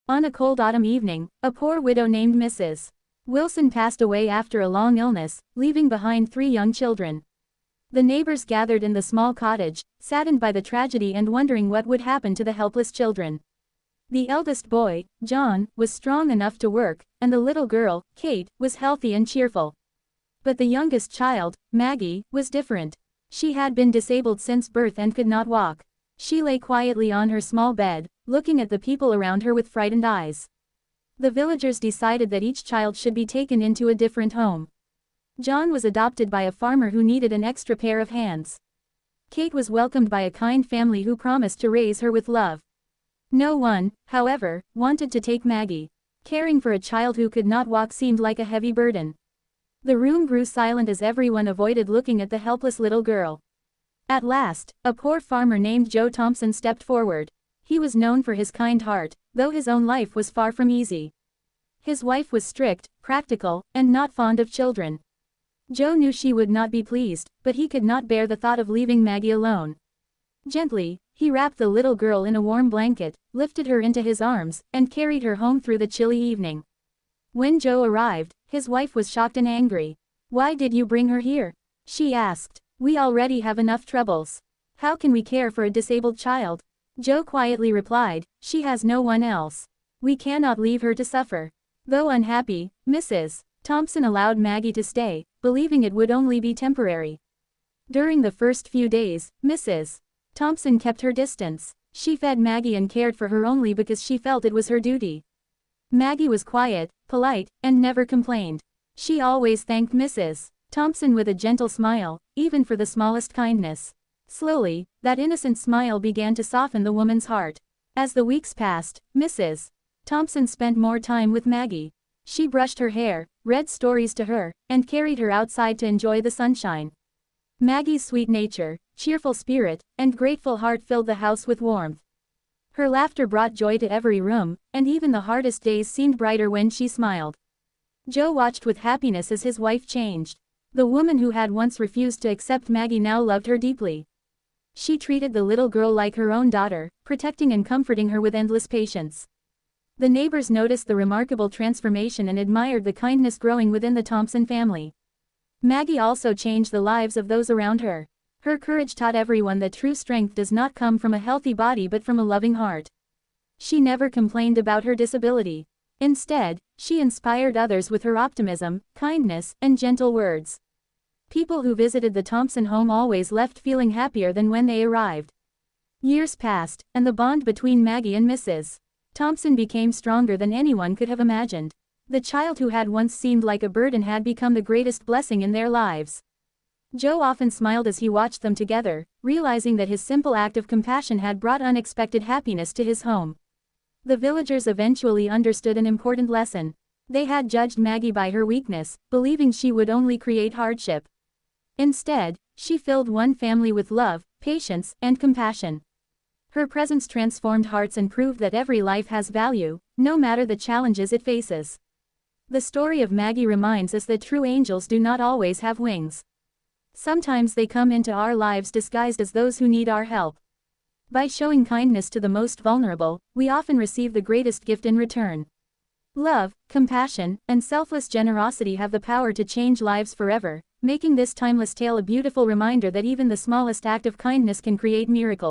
On a cold autumn evening, a poor widow named Mrs. Wilson passed away after a long illness, leaving behind 3 young children. The neighbors gathered in the small cottage, saddened by the tragedy and wondering what would happen to the helpless children. The eldest boy, John, was strong enough to work, and the little girl, Kate, was healthy and cheerful. But the youngest child, Maggie, was different. She had been disabled since birth and could not walk. She lay quietly on her small bed, looking at the people around her with frightened eyes. The villagers decided that each child should be taken into a different home. John was adopted by a farmer who needed an extra pair of hands. Kate was welcomed by a kind family who promised to raise her with love. No one, however, wanted to take Maggie. Caring for a child who could not walk seemed like a heavy burden. The room grew silent as everyone avoided looking at the helpless little girl. At last, a poor farmer named Joe Thompson stepped forward. He was known for his kind heart, though his own life was far from easy. His wife was strict, practical, and not fond of children. Joe knew she would not be pleased, but he could not bear the thought of leaving Maggie alone. Gently, he wrapped the little girl in a warm blanket, lifted her into his arms, and carried her home through the chilly evening. When Joe arrived, his wife was shocked and angry. "Why did you bring her here?" she asked. "We already have enough troubles. How can we care for a disabled child?" Joe quietly replied, "She has no one else. We cannot leave her to suffer." Though unhappy, Mrs. Thompson allowed Maggie to stay, believing it would only be temporary. During the first few days, Mrs. Thompson kept her distance. She fed Maggie and cared for her only because she felt it was her duty. Maggie was quiet, polite, and never complained. She always thanked Mrs. Thompson with a gentle smile, even for the smallest kindness. Slowly, that innocent smile began to soften the woman's heart. As the weeks passed, Mrs. Thompson spent more time with Maggie. She brushed her hair, read stories to her, and carried her outside to enjoy the sunshine. Maggie's sweet nature, cheerful spirit, and grateful heart filled the house with warmth. Her laughter brought joy to every room, and even the hardest days seemed brighter when she smiled. Joe watched with happiness as his wife changed. The woman who had once refused to accept Maggie now loved her deeply. She treated the little girl like her own daughter, protecting and comforting her with endless patience. The neighbors noticed the remarkable transformation and admired the kindness growing within the Thompson family. Maggie also changed the lives of those around her. Her courage taught everyone that true strength does not come from a healthy body but from a loving heart. She never complained about her disability. Instead, she inspired others with her optimism, kindness, and gentle words. People who visited the Thompson home always left feeling happier than when they arrived. Years passed, and the bond between Maggie and Mrs. Thompson became stronger than anyone could have imagined. The child who had once seemed like a burden had become the greatest blessing in their lives. Joe often smiled as he watched them together, realizing that his simple act of compassion had brought unexpected happiness to his home. The villagers eventually understood an important lesson. They had judged Maggie by her weakness, believing she would only create hardship. Instead, she filled one family with love, patience, and compassion. Her presence transformed hearts and proved that every life has value, no matter the challenges it faces. The story of Maggie reminds us that true angels do not always have wings. Sometimes they come into our lives disguised as those who need our help. By showing kindness to the most vulnerable, we often receive the greatest gift in return. Love, compassion, and selfless generosity have the power to change lives forever, making this timeless tale a beautiful reminder that even the smallest act of kindness can create miracles.